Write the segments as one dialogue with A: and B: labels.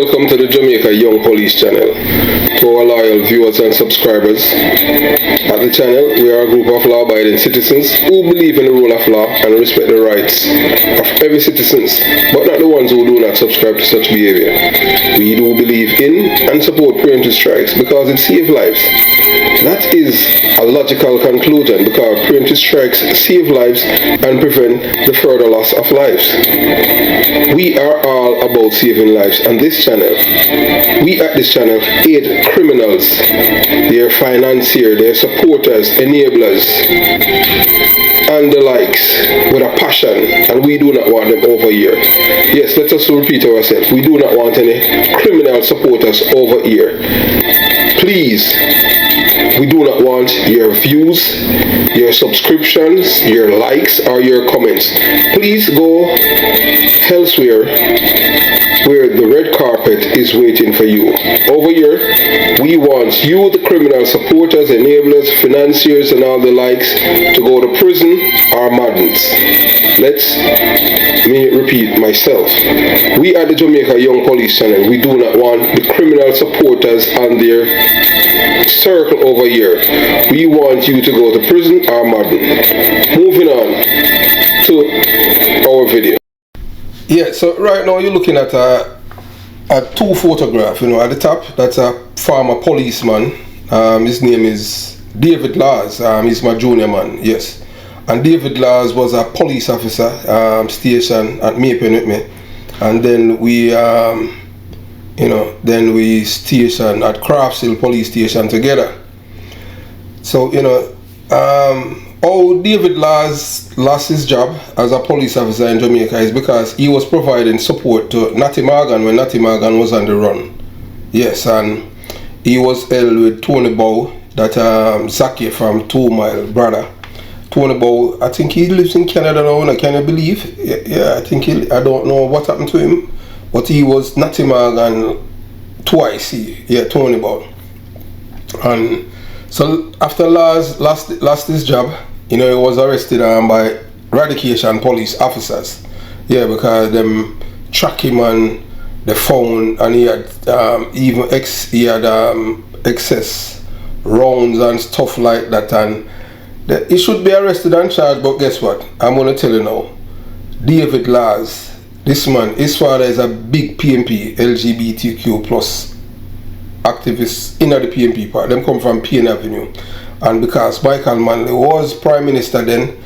A: welcome to the Jamaica Young Police channel. To our loyal viewers and subscribers, at the channel we are a group of law-abiding citizens who believe in the rule of law and respect the rights of every citizen, but not the ones who do not subscribe to such behavior. We do believe in and support preemptive strikes because it saves lives. That is a logical conclusion because preemptive strikes save lives and prevent the further loss of lives. We are all about saving lives, and we at this channel aid criminals, their financiers, their supporters, enablers, and the likes with a passion, and we do not want them over here. Yes, let us repeat ourselves. We do not want any criminal supporters over here. Please, we do not want your views, your subscriptions, your likes, or your comments. Please go elsewhere where the red carpet is waiting for you. Over here, we want you, the criminal supporters, enablers, financiers, and all the likes, to go to prison or madness. Let me repeat myself. We at the Jamaica Young Police channel, we do not want the criminal supporters and their circle over here. We want you to go to prison or madness. Moving on to our video. Yeah, so right now you're looking at a two photograph, at the top. That's a former policeman. His name is David Laws. He's my junior man, yes. And David Laws was a police officer stationed at Mapen with me. And then we, we stationed at Craftsville Police Station together. So, how David Laws lost his job as a police officer in Jamaica is because he was providing support to Natty when Natty was on the run. Yes, and he was held with Tony Bow, that Zaki from 2 Mile brother. Tony Bow, I think he lives in Canada now, can you believe? Yeah, I don't know what happened to him, but he was Natty twice, Tony Bow. And so after Laws lost his job, he was arrested by eradication police officers. Yeah, because them track him on the phone, and he had excess rounds and stuff like that, and he should be arrested and charged. But guess what? I'm gonna tell you now. David Laws, this man, his father is a big PMP, LGBTQ plus activists in the PMP part. Them come from Payne Avenue. And because Michael Manley was Prime Minister then,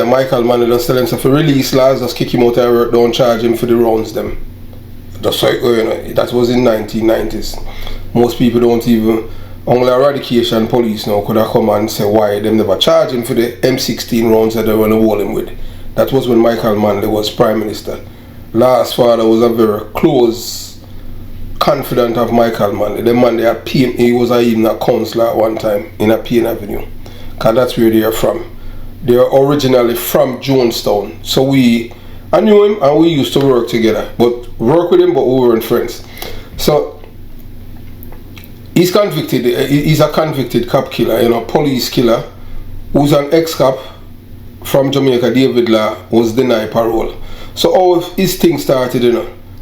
A: Michael Manley just tell him to release Laws, just kick him out of work, don't charge him for the rounds them. That's right, that was in 1990s. Most people don't even, only eradication police now could have come and say why them never charge him for the M16 rounds that they want to hold him with. That was when Michael Manley was Prime Minister. Laws' father was a very close confidant of Michael Manley. The man there at PM, he was even a councillor at one time in a Payne Avenue, because that's where they are from. They are originally from Jonestown. So I knew him and we used to work together, work with him, but we weren't friends. So he's convicted. He's a convicted cop killer, police killer, who's an ex-cop from Jamaica. David Law was denied parole. So all his things started,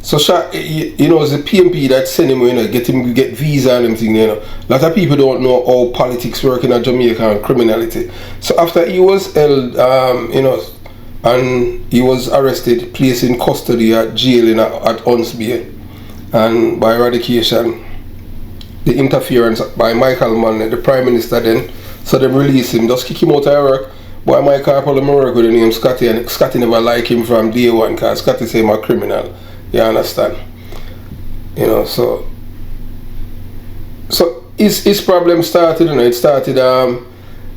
A: So, it's the PMP that sent him, get visa and everything, A lot of people don't know how politics work in Jamaica and criminality. So after he was held, and he was arrested, placed in custody at jail at Hunsby, and by eradication, the interference by Michael Manley, the Prime Minister then, so they released him, just kick him out of work. Boy, Michael probably work with the name Scotty, and Scotty never liked him from day one, because Scotty say I'm a criminal. You understand? So his problem started, it started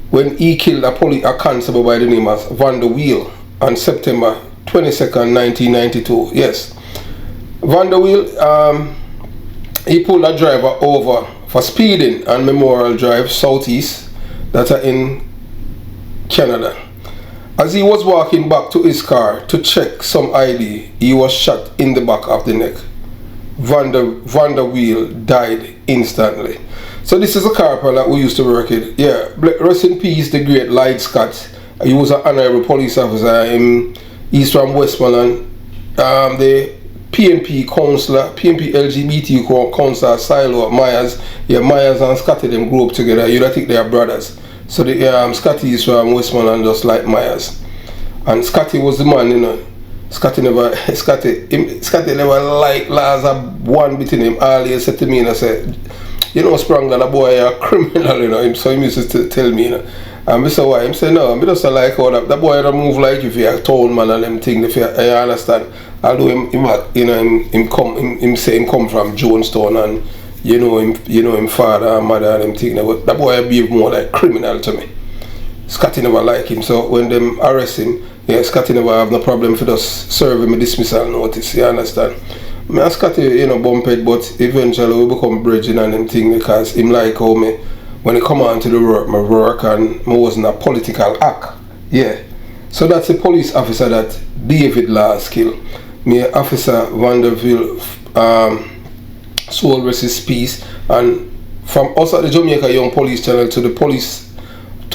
A: when he killed a constable by the name of Vanderwiel on September 22nd, 1992. Yes. Vanderwiel, he pulled a driver over for speeding on Memorial Drive, Southeast, that are in Canada. As he was walking back to his car to check some ID, he was shot in the back of the neck. Vanderwiel died instantly. So this is a corporal that we used to work with. Yeah, rest in peace, the great Lloyd Scott. He was an honorable police officer. He's from Westmoreland. The PNP councillor, PNP LGBT councillor Silo Myers. Yeah, Myers and Scotty them grew up together. You don't think they are brothers. So the Scotty is from Westmoreland just like Myers. And Scotty was the man, you know. Scotty never like Laza one bit in him. All he said to me, and I said, you know, Sprang, that boy a criminal, you know. So he used to tell me, you know. And I said, why? He said, no, I just like how that boy don't move like if you're a town man and them thing. If you understand. Although him say him come from Jonestown and you know him father and mother and them thing. But that boy behave more like criminal to me. Scotty never like him. So when them arrest him, yeah, Scotty never have no problem for just serve him a dismissal notice. You understand? Me and Scotty, you know, bumped, but eventually we become bridging and them thing because him like how me when he come on to the work, my work and I wasn't a political act. Yeah. So that's a police officer that David Laws killed. Me officer Vanderwiel soul versus peace, and from us at the Jamaica Young Police Channel to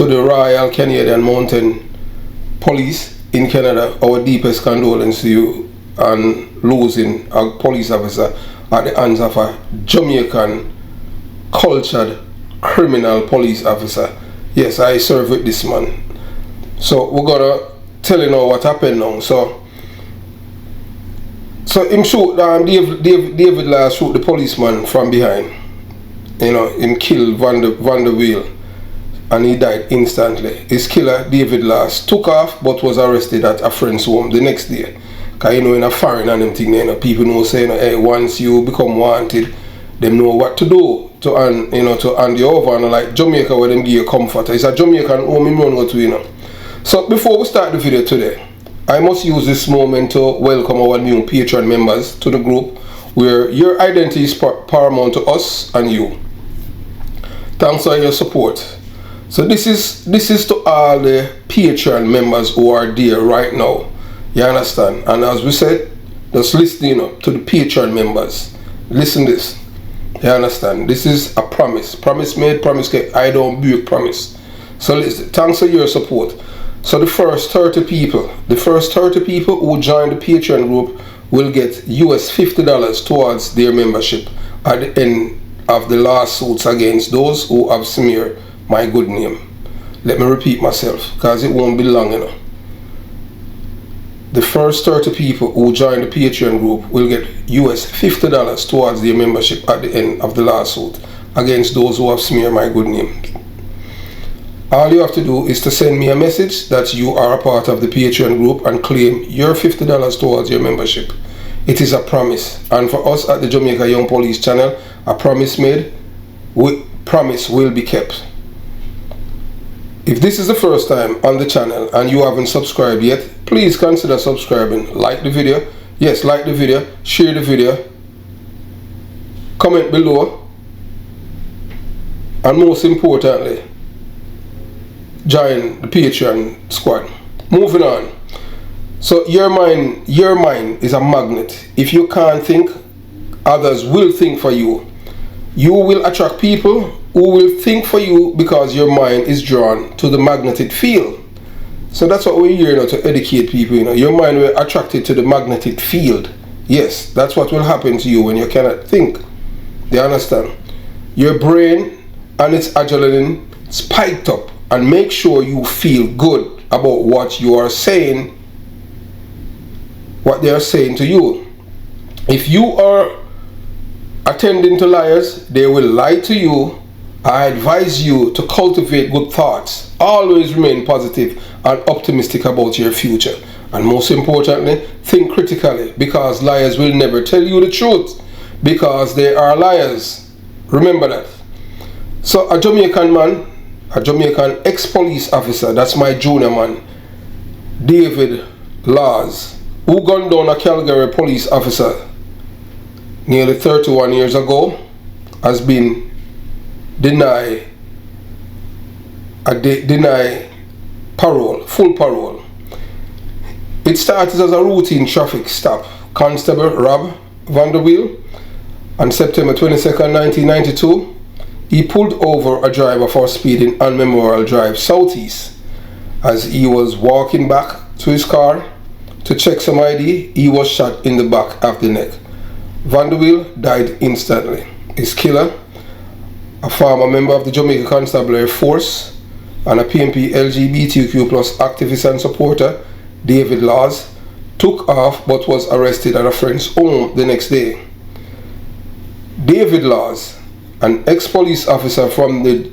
A: the Royal Canadian Mountain Police in Canada, our deepest condolence to you on losing a police officer at the hands of a Jamaican cultured criminal police officer. Yes, I serve with this man. So we're gonna tell you now what happened now. So him shoot David Laws shoot the policeman from behind. You know, him killed Vanderwiel and he died instantly. His killer, David Laws, took off but was arrested at a friend's home the next day. Cause you know in a foreign and them thing, you know, people know saying, hey, once you become wanted, them know what to do to hand you over, and like Jamaica where them give you comfort. It's a Jamaican home in run to, you know. So before we start the video today, I must use this moment to welcome our new Patreon members to the group where your identity is paramount to us and you. Thanks for your support. So this is to all the Patreon members who are there right now. You understand? And as we said, just listening up to the Patreon members. Listen this. You understand? This is a promise. Promise made, promise kept. I don't break promise. So listen, thanks for your support. So the first 30 people who join the Patreon group will get US $50 towards their membership at the end of the lawsuits against those who have smeared my good name. Let me repeat myself because it won't be long enough. The first 30 people who join the Patreon group will get US $50 towards their membership at the end of the lawsuit against those who have smeared my good name. All you have to do is to send me a message that you are a part of the Patreon group and claim your $50 towards your membership. It is a promise, and for us at the Jamaica Young Police Channel, a promise made, promise will be kept. If this is the first time on the channel and you haven't subscribed yet, please consider subscribing. Like the video, yes, like the video, share the video, comment below, and most importantly, join the Patreon squad. Moving on. So your mind is a magnet. If you can't think, others will think for you. You will attract people who will think for you because your mind is drawn to the magnetic field. So that's what we're here now, to educate people. You know, your mind will attract it to the magnetic field. Yes, that's what will happen to you when you cannot think. Do you understand? Your brain and its adrenaline spiked up, and make sure you feel good about what you are saying, what they are saying to you. If you are attending to liars, they will lie to you. I advise you to cultivate good thoughts. Always remain positive and optimistic about your future. And most importantly, think critically, because liars will never tell you the truth because they are liars. Remember that. So a Jamaican man, a Jamaican ex-police officer, that's my junior man, David Laws, who gunned down a Calgary police officer nearly 31 years ago, has been denied parole, full parole. It started as a routine traffic stop. Constable Rob Vanderwiel on September 22nd, 1992, he pulled over a driver for speeding on Memorial Drive Southeast as he was walking back to his car To check some ID, he was shot in the back of the neck. Vanderwiel died instantly. His killer, a former member of the Jamaican Constabulary Force and a PNP LGBTQ plus activist and supporter, David Laws, took off but was arrested at a friend's home the next day. David Laws, an ex-police officer from the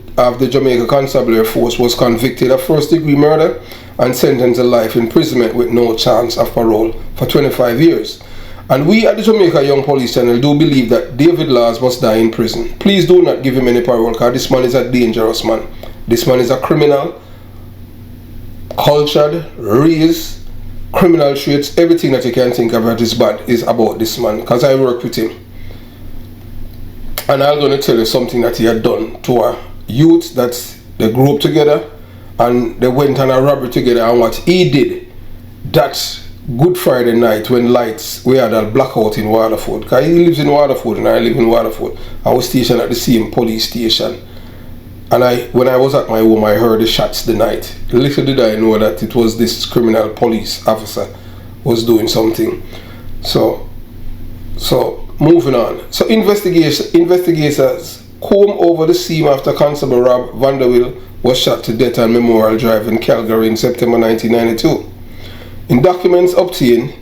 A: Jamaica Constabulary Force, was convicted of first-degree murder and sentenced to life imprisonment with no chance of parole for 25 years. And we at the Jamaica Young Police Channel do believe that David Laws must die in prison. Please do not give him any parole, because this man is a dangerous man. This man is a criminal, cultured, raised, criminal traits, everything that you can think about is bad is about this man, because I work with him. And I'm going to tell you something that he had done to a youth that they grew up together and they went on a robbery together, and what he did that Good Friday night when we had a blackout in Waterford, because he lives in Waterford and I live in Waterford. I was stationed at the same police station, and when I was at my home I heard the shots the night. Little did I know that it was this criminal police officer was doing something. So moving on. So investigators comb over the scene after Constable Rob Vanderwiel was shot to death on Memorial Drive in Calgary in September 1992. In documents obtained,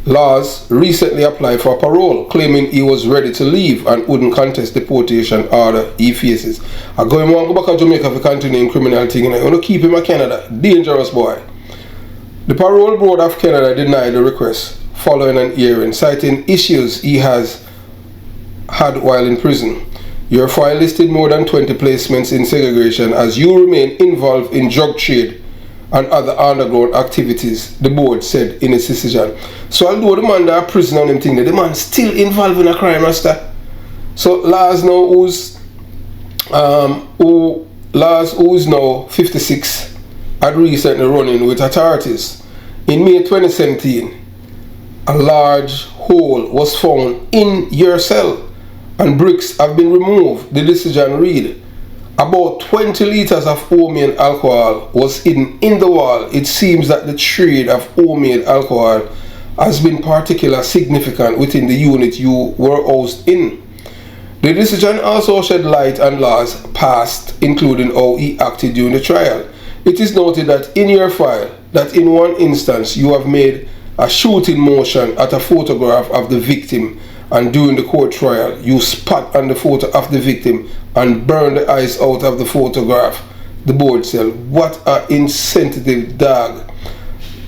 A: Laws recently applied for parole, claiming he was ready to leave and wouldn't contest deportation order he faces. I go back to Jamaica for continuing criminal thing, and I want to keep him in Canada. Dangerous boy. The Parole Board of Canada denied the request following an hearing, citing issues he has had while in prison. Your file listed more than 20 placements in segregation as you remain involved in drug trade and other underground activities, the board said in its decision. So although the man that prison on him thing, the man still involved in a crime, master. So Lars now who's now 56 had recently run in with authorities. In May 2017, a large hole was found in your cell and bricks have been removed. The decision read, about 20 liters of homemade alcohol was hidden in the wall. It seems that the trade of homemade alcohol has been particularly significant within the unit you were housed in. The decision also shed light on Laws' past, including how he acted during the trial. It is noted that in your file that in one instance you have made a shooting motion at a photograph of the victim, and during the court trial you spat on the photo of the victim and burned the eyes out of the photograph. The board said, what a insensitive dog.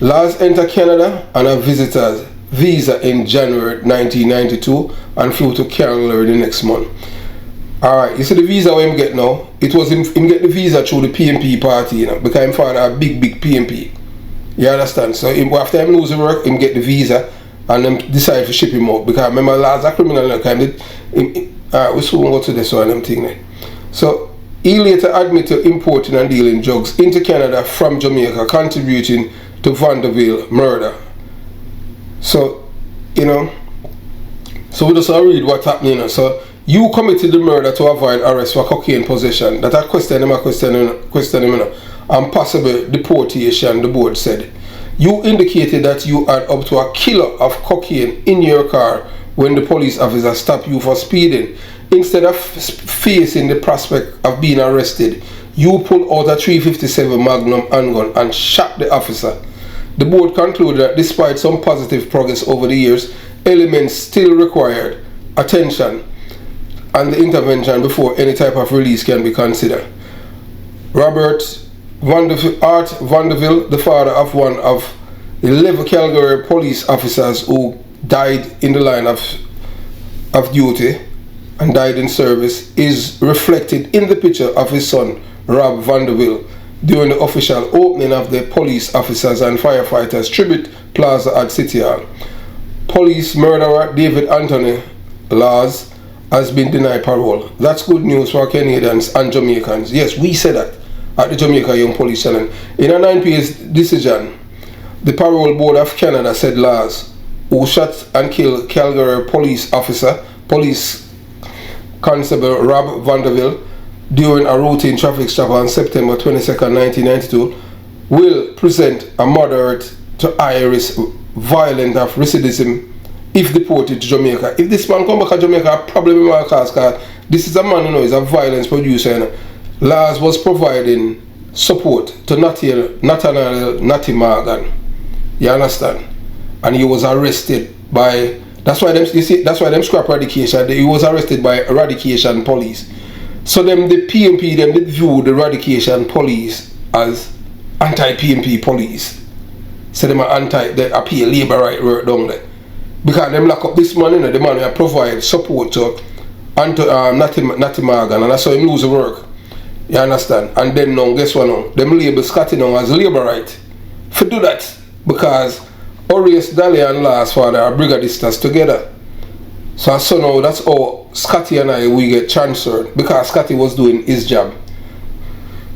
A: Laws entered Canada on a visitor's visa in January 1992 and flew to Calgary the next month. Alright, you see the visa we him get now? It was him get the visa through the PNP party, you know, because him father a big PNP. You understand? So after him lose the work, him get the visa and then decide to ship him out, because remember Laws a criminal now, alright, we soon go to this one and thing there. So he later admitted to importing and dealing drugs into Canada from Jamaica, contributing to Vanderwiel murder. So, you know, so we just read what's happening, you know. So you committed the murder to avoid arrest for cocaine possession. That I question him, you know, and possible deportation, the board said. You indicated that you had up to a kilo of cocaine in your car when the police officer stopped you for speeding. Instead of facing the prospect of being arrested, you pulled out a .357 Magnum handgun and shot the officer. The board concluded that despite some positive progress over the years, elements still required attention and the intervention before any type of release can be considered. Art Vanderwiel, the father of one of 11 Calgary police officers who died in the line of duty and died in service, is reflected in the picture of his son Rob Vanderwiel during the official opening of the Police Officers and Firefighters Tribute Plaza at City Hall. Police murderer David Anthony Laws has been denied parole. That's good news for Canadians and Jamaicans. Yes, we said that at the Jamaica Young Police Channel. In a 9-page decision, the Parole Board of Canada said Laws, who shot and killed Calgary police officer, police constable Rob Vanderwiel during a routine traffic stop on September 22, 1992, will present a moderate to high risk violent of recidivism if deported to Jamaica. If this man come back to Jamaica, probably will cause, because this is a man, you know, is a violence producer. You know. Lars was providing support to Natty Morgan. You understand? And he was arrested by, that's why them scrap eradication. He was arrested by eradication police. So the PMP them did view the eradication police as anti-PMP police. So them are they appeal labor right work down there. Because them lock up this man, you know, the man who provide support to Natty Morgan, and that's how him lose the work. You understand? And then now, guess what now? Them label Scotty now as labor right. For do that, because Orius Daly and Lars father are brigadistas together. So now that's how Scotty and I we get transferred, because Scotty was doing his job.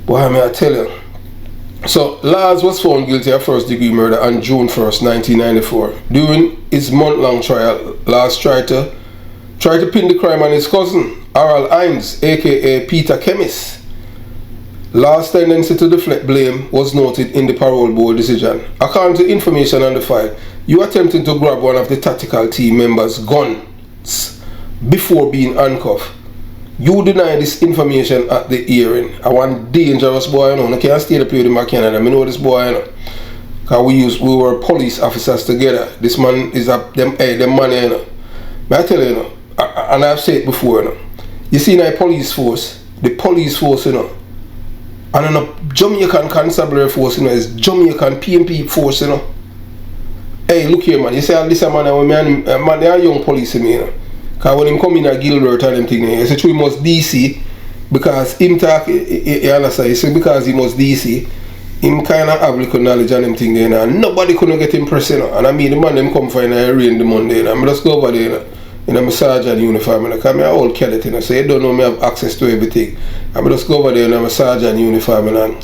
A: Boy, may I tell you. So Lars was found guilty of first degree murder on June 1st, 1994. During his month-long trial, Lars tried to pin the crime on his cousin, Harold Hines, aka Peter Chemist. Lars' tendency to deflect blame was noted in the parole board decision. According to information on the file, you attempting to grab one of the tactical team members' guns before being handcuffed. You deny this information at the hearing. I want dangerous boy, you know. I can't stay to play with him in Canada. I know this boy, you know. Because we were police officers together. This man is them money, you know. But I tell you, you know, and I've said it before, you know. You see the police force, you know. And then a Jamaican constabulary force, you know, is Jamaican PMP force, you know. Hey, look here, man. You say this man, they are young police, you know. Because when him come in at Gilbert and them thing, he said he must DC because him talk, you understand, he said because he must DC, him kind of have little knowledge and them thing there, and nobody couldn't get impressed, you know. And I mean, the man them come for in a rain the Monday, and I just go over there, you know, in a sergeant uniform, because I'm an old cadet, you know, so you don't know me have access to everything. I just go over there in a sergeant uniform, and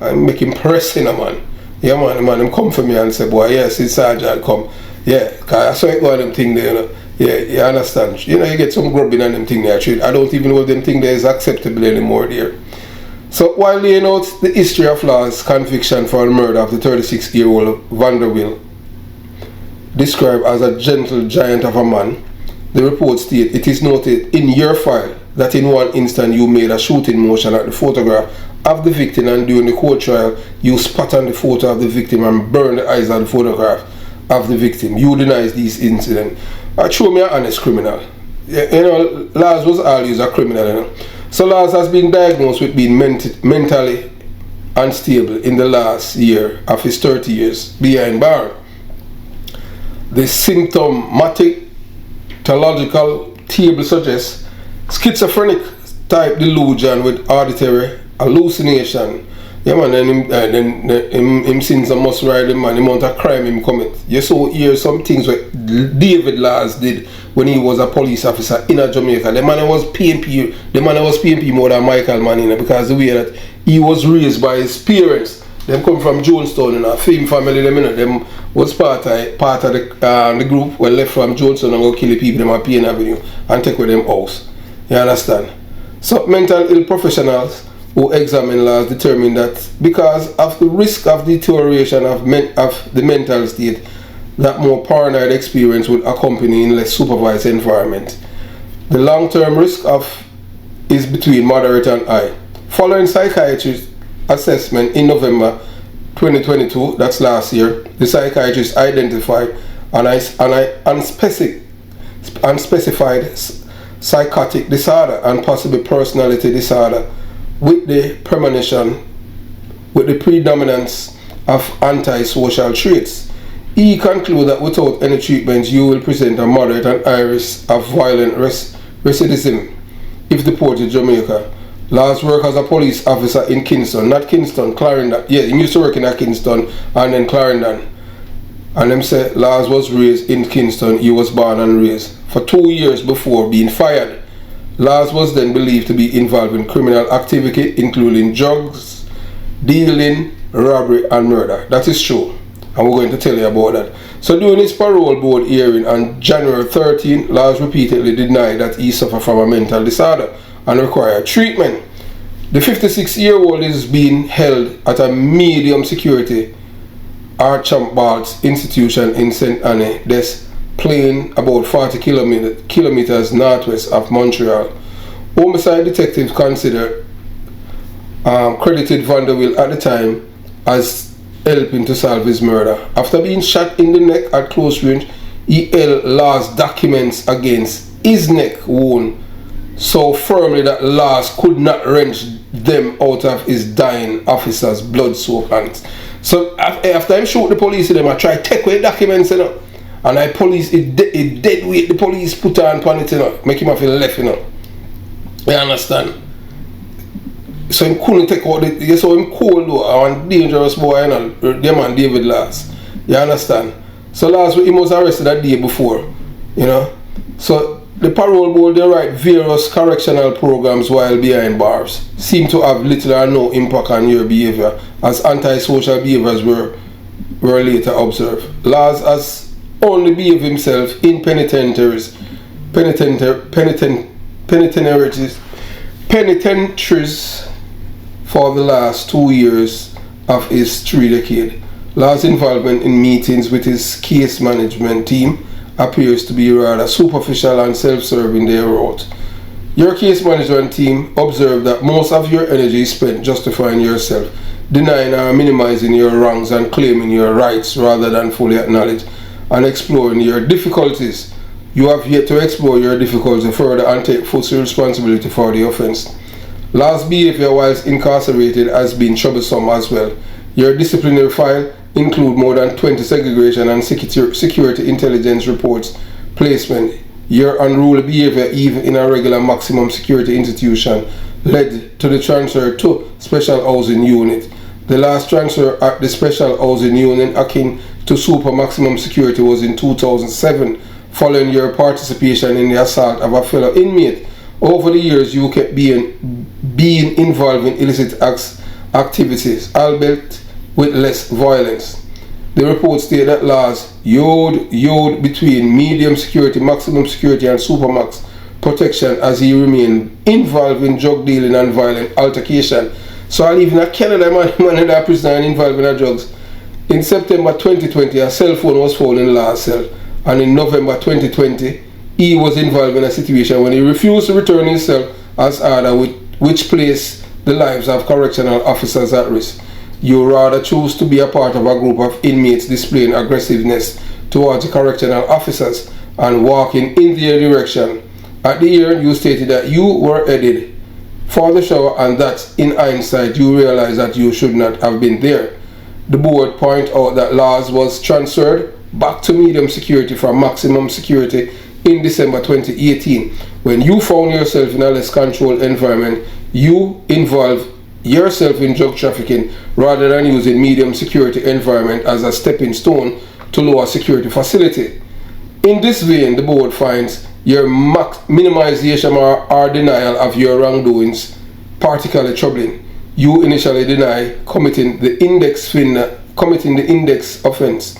A: I make him press, you know, man. Yeah, man, the man them come for me and say, boy, yes, it's sergeant come. Yeah, because I saw it go on them thing there, you know. Yeah, you understand. You know, you get some grubbing on them thing there. I don't even know if them thing there is acceptable anymore there. So while laying out the history of Lars' conviction for the murder of the 36-year-old Vanderwiel, described as a gentle giant of a man, the report states, it is noted in your file that in one instant you made a shooting motion at the photograph of the victim, and during the court trial you spat on the photo of the victim and burned the eyes of the photograph of the victim. You deny these incidents. I show me an honest criminal. You know, Lars was always a criminal, you know. So Lars has been diagnosed with being mentally unstable in the last year of his 30 years behind bar. The symptomatic table suggests schizophrenic type delusion with auditory hallucination. Yeah, man, then him sins a must ride him, man, the amount of crime him commit. You saw here some things what David Lars did when he was a police officer in Jamaica. The man was PMP more than Michael Manina, because the way that he was raised by his parents. Them come from Jonestown, you know, Fame family, them, you know, them was part of the group when left from Jonestown and go kill the people them at Payne Avenue and take with them house. You understand? So mental ill professionals who examine Lars determined that because of the risk of deterioration of the mental state, that more paranoid experience would accompany in less supervised environment. The long-term risk is between moderate and high. Following psychiatrist assessment in November 2022, that's last year, the psychiatrist identified an unspecified psychotic disorder and possibly personality disorder with the predominance of antisocial traits. He concluded that without any treatment, you will present a moderate and high risk of violent recidivism if deported to Jamaica. Lars worked as a police officer in Kingston, not Kingston, Clarendon. Yeah, he used to work in Kingston and then Clarendon. And them say Lars was raised in Kingston, he was born and raised. For 2 years before being fired, Lars was then believed to be involved in criminal activity, including drugs, dealing, robbery and murder. That is true, and we're going to tell you about that. So during his parole board hearing on January 13, Lars repeatedly denied that he suffered from a mental disorder and required treatment. The 56-year-old is being held at a medium security Archambault Institution in St. Anne, Des Plaines, about 40 kilometers northwest of Montreal. Homicide detectives credited Vanderwiel at the time as helping to solve his murder. After being shot in the neck at close range, he held Lars' documents against his neck wound so firmly that Lars could not wrench them out of his dying officer's blood-soaked hands. So after I shoot the police them, I try to take away the documents, you know, and it dead weight the police put on it, you know, make him feel left, you know. You understand? So him couldn't take out you saw him cold though, and dangerous boy, you know, the man David Lars. You understand? So Lars, he was arrested that day before, you know. So the parole board, they write various correctional programs while behind bars seem to have little or no impact on your behavior, as antisocial behaviors were later observed. Lars has only behaved himself in penitentiaries for the last 2 years of his 3 decades. Lars' involvement in meetings with his case management team appears to be rather superficial and self-serving, they wrote. Your case management team observed that most of your energy is spent justifying yourself, denying or minimizing your wrongs and claiming your rights rather than fully acknowledge and exploring your difficulties. You have yet to explore your difficulties further and take full responsibility for the offense. Lars' behavior whilst incarcerated has been troublesome as well. Your disciplinary file include more than 20 segregation and security intelligence reports placement. Your unruly behavior even in a regular maximum security institution led to the transfer to special housing unit. The last transfer at the special housing unit akin to super maximum security was in 2007, following your participation in the assault of a fellow inmate. Over the years you kept being involved in illicit activities, albeit with less violence. The report stated that Lars yode between medium security, maximum security and supermax protection as he remained involved in drug dealing and violent altercation. So I live in Canada, man in that prison involved in drugs. In September 2020, a cell phone was found in Lars' cell, and in November 2020, he was involved in a situation when he refused to return himself as ordered, which placed the lives of correctional officers at risk. You rather choose to be a part of a group of inmates displaying aggressiveness towards the correctional officers and walking in their direction. At the hearing, you stated that you were headed for the shower and that in hindsight you realized that you should not have been there. The board point out that Lars was transferred back to medium security from maximum security in December 2018. When you found yourself in a less controlled environment, you involved yourself in drug trafficking rather than using medium security environment as a stepping stone to lower security facility. In this vein, the board finds your minimization or denial of your wrongdoings particularly troubling. You initially deny committing the index offense.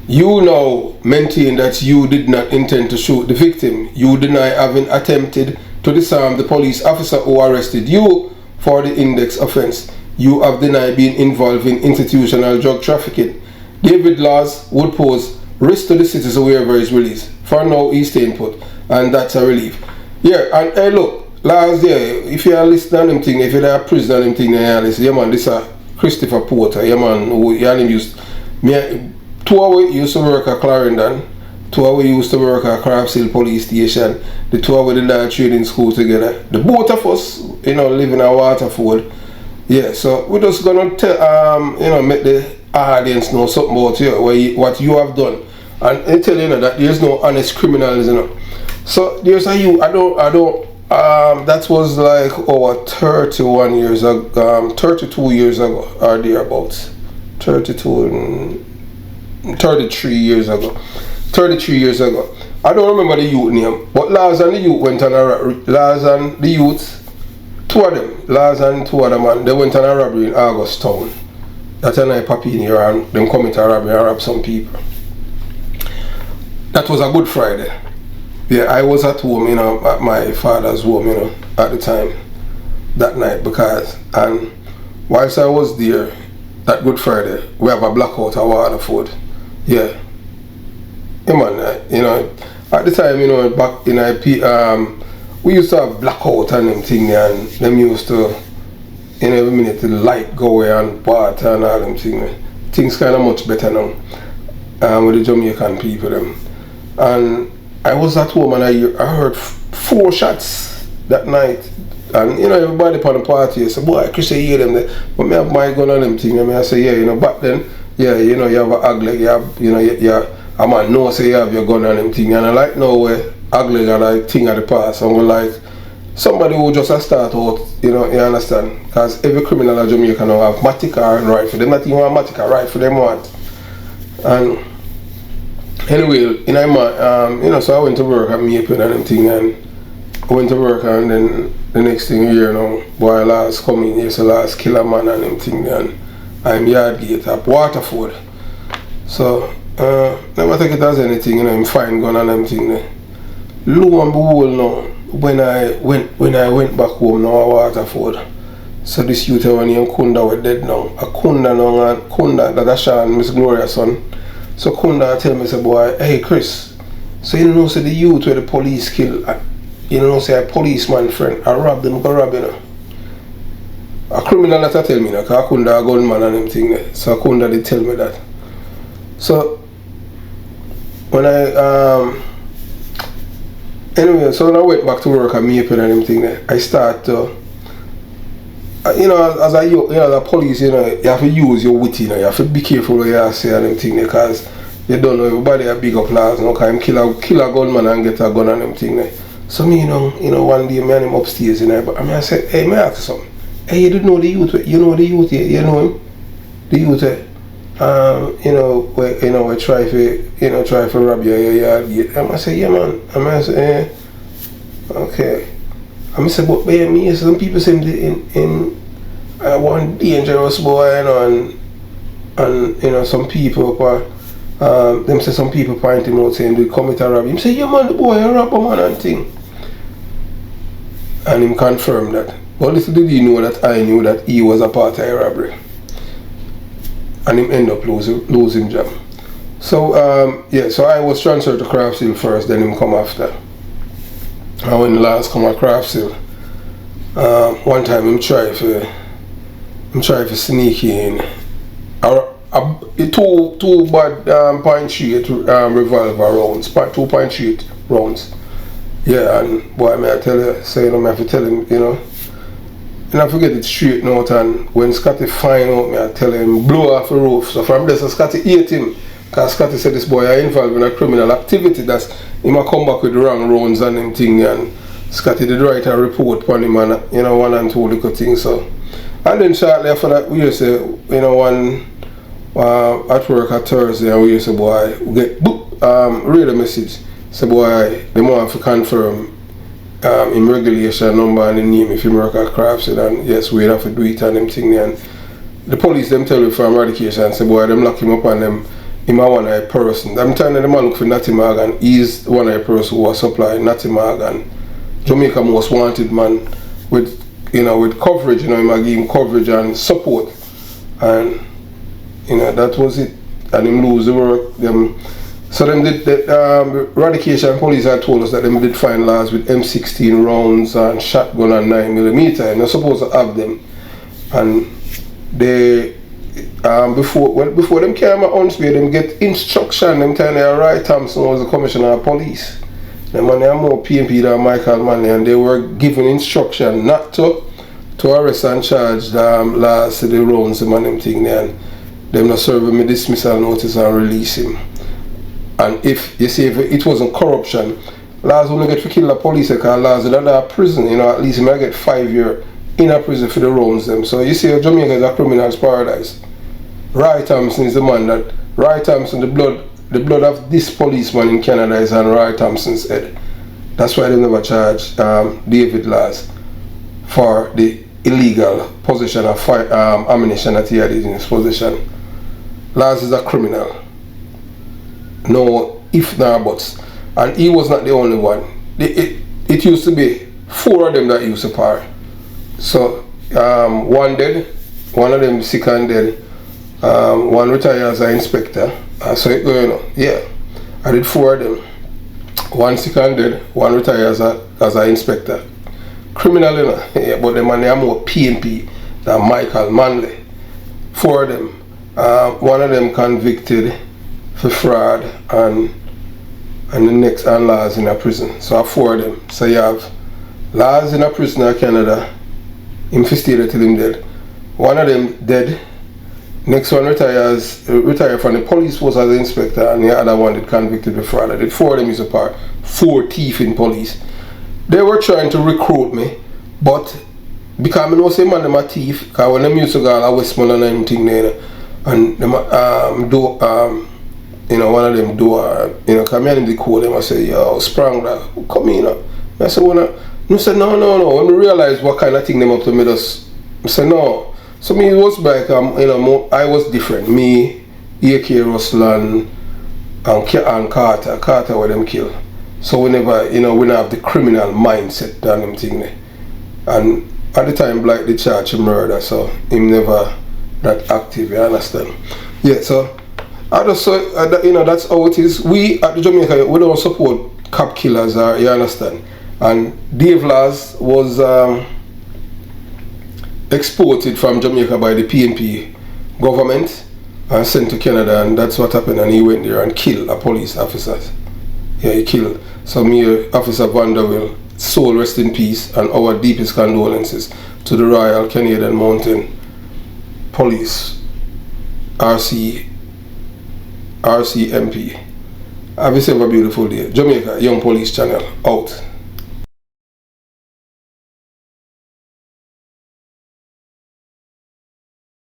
A: You now maintain that you did not intend to shoot the victim. You deny having attempted to disarm the police officer who arrested you for the index offense. You have denied being involved in institutional drug trafficking. David Lars would pose risk to the citizen wherever he's released. For now, he's staying put, and that's a relief. Yeah, and hey, look, Lars, yeah, if you are listening to them thing, if you are prison on them thing, yeah man, this is Christopher Porter, yeah man, who yeah, him used, two of us used to work at Clarendon, two of us used to work at Craftshill Police Station, the two of us did that training school together. The both of us, you know, live in a Waterford. Yeah, so we're just gonna tell, you know, make the audience know something about you, what you have done, and I tell you know that there's no honest criminals, you know. So there's a you, I don't. That was like over 31 years ago, 32 years ago, or thereabouts. 32 and 33 years ago. 33 years ago. I don't remember the youth name, but Lars and the youth went on Lars and the youth, two of them, Lars and two other man, they went on a robbery in Augustown. That's a night papi in here and them coming to a robbery and rob some people. That was a Good Friday. Yeah, I was at home, you know, at my father's home, you know, at the time, that night, because, and whilst I was there, that Good Friday, we have a blackout at Waterford. Yeah. Yeah, man, you know, at the time, you know, back in IP, we used to have blackout and them thing, and them used to, you know, every minute the light go away and water and all them things. Things kind of much better now with the Jamaican people them. And I was at home and I heard 4 shots that night. And you know, everybody upon the party, I said, boy, Chris, you hear them there. But me have my gun on them thing. And I say, yeah, you know, back then, yeah, you know, you have a ugly, you have, you know, a man know say you have your gun on them thing. And I like no way ugly and like thing at the past. And we're like, somebody who just start out, you know, you understand? Because every criminal in Jamaica now have matic or rifle. They not even want matic or rifle, them want. And anyway, you know, so I went to work at Maple and them thing, and I went to work, and then the next thing you know, boy, last coming here, so last kill a man and them thing, and I'm yard gate at Waterford. So, never take it as anything, you know, I'm fine gun and them thing there. Lo and behold now, when I went back home now at Waterford, so this youth one named Kunda was dead now. A Kunda now, and Kunda, that Sean, Miss Gloria's son. So Kunda tell me, say, boy, hey Chris, so you know, say the youth where the police kill, you know, say a policeman friend, I rob them, go rob, you know. A criminal that I tell me, because I Kunda a gunman and them thing there. So Kunda did tell me that. So when anyway, so when I went back to work at Maple and them thing there, I start to, you know, as a police, you know, you have to use your wit, you know, you have to be careful what you say and them thing there, because you don't know, everybody have big up laws, you know, because I'm kill a gunman and get a gun and them thing there. So me, you know, one day, me and him upstairs, you know, but I mean, I said, hey, may I ask you something? Hey, you didn't know the youth, you know the youth, you know him? The youth, you know, we try to rob your yard gate. I say, yeah, man. I say, okay. I say, but me, some people say in one dangerous boy, you know, and you know, some people, them say some people point him out saying they commit a robbery. Him say, yeah, man, the boy a robber, man, and thing. And him confirmed that. But little did he know that I knew that he was a part of a robbery. And him end up losing job. So yeah, so I was transferred to Craftsville first, then him come after. And when the last come at Craftsville, one time him try to sneak in two bad .38 revolver rounds, 2.38 rounds. Yeah, and boy, may I tell you, say, you know, I have to tell him, you know. And I forget it straight out, and when Scotty find out, me I tell him blow off the roof. So from there, so Scotty hate him, because Scotty said this boy are involved in a criminal activity. That's him a come back with the wrong rounds and them thing, and Scotty did write a report on him, and you know, one and two little things. So, and then shortly after that, we used to, you know, one at work at Thursday, and we used to, boy, we get read a message. So boy, they want to confirm in regulation number and the name if you work at Craftsville, and yes, we have to do it and them thing. And the police them tell you from eradication and say, boy, them lock him up and them him a one-eye person. I'm telling the man look for Natty Morgan, he's the one-eye person who was supplying Natty Morgan, Jamaica most wanted man, with, you know, with coverage, you know, him a give him coverage and support. And you know, that was it. And him lose the work. So them did the eradication police had told us that them did find laws with M16 rounds and shotgun and 9mm, and they're supposed to have them. And they before them came at Huntsville, them get instruction. Them time they Roy Thompson was the commissioner of police. Them man they are more PMP than Michael Manley, and they were given instruction not to arrest and charge last the rounds them and them thing there, and them not serve him a dismissal notice and release him. And if you say if it wasn't corruption, laws wouldn't get to kill the police because laws in a prison, you know, at least you might get 5 years in a prison for the rounds them. So you see Jamaica is a criminal's paradise. Roy Thompson is the man that Roy Thompson, the blood of this policeman in Canada is on Roy Thompson's head. That's why they never charged David Laws for the illegal possession of ammunition that he had in his possession. Laws is a criminal. No if nor buts. And he was not the only one. It used to be 4 of them that used to par. So one dead, one of them sick and dead, one retired as an inspector. So it going on. Yeah, I did 4 of them. One sick and dead, one retired as an inspector. Criminal, you know. Yeah, but the man they are more PNP than Michael Manley. 4 of them. One of them convicted for fraud and the next and Lars in a prison. So I have 4 of them. So you have Lars in a prison in Canada. Him stayed till him dead. One of them dead. Next one retired from the police force as an inspector, and the other one did convicted for fraud. I did 4 of them is apart. 4 thief in police. They were trying to recruit me, but because I know say man them a thief, because when them used to go all a Westmoreland and thing there, and them you know, one of them do you know, come here and they call them and say, yo, Sprang that, come in. I said, I said, no. When we realize what kind of thing them up to me, I said, no. So me, it was like, you know, I was different. Me, A.K. Russell and Carter were them kill. So we never, you know, we don't have the criminal mindset than them thing there. And at the time, Black the charge of murder, so him never that active, you understand? Yeah, so I just you know, that's how it is. We at the Jamaica, we don't support cop killers, you understand? And Dave Lars was exported from Jamaica by the PNP government and sent to Canada, and that's what happened. And he went there and killed a police officer. Yeah, he killed. So me, Officer Vanderwiel, soul rest in peace, and our deepest condolences to the Royal Canadian Mountain Police, RCMP. Have yourself a beautiful day. Jamaica Young Police Channel out.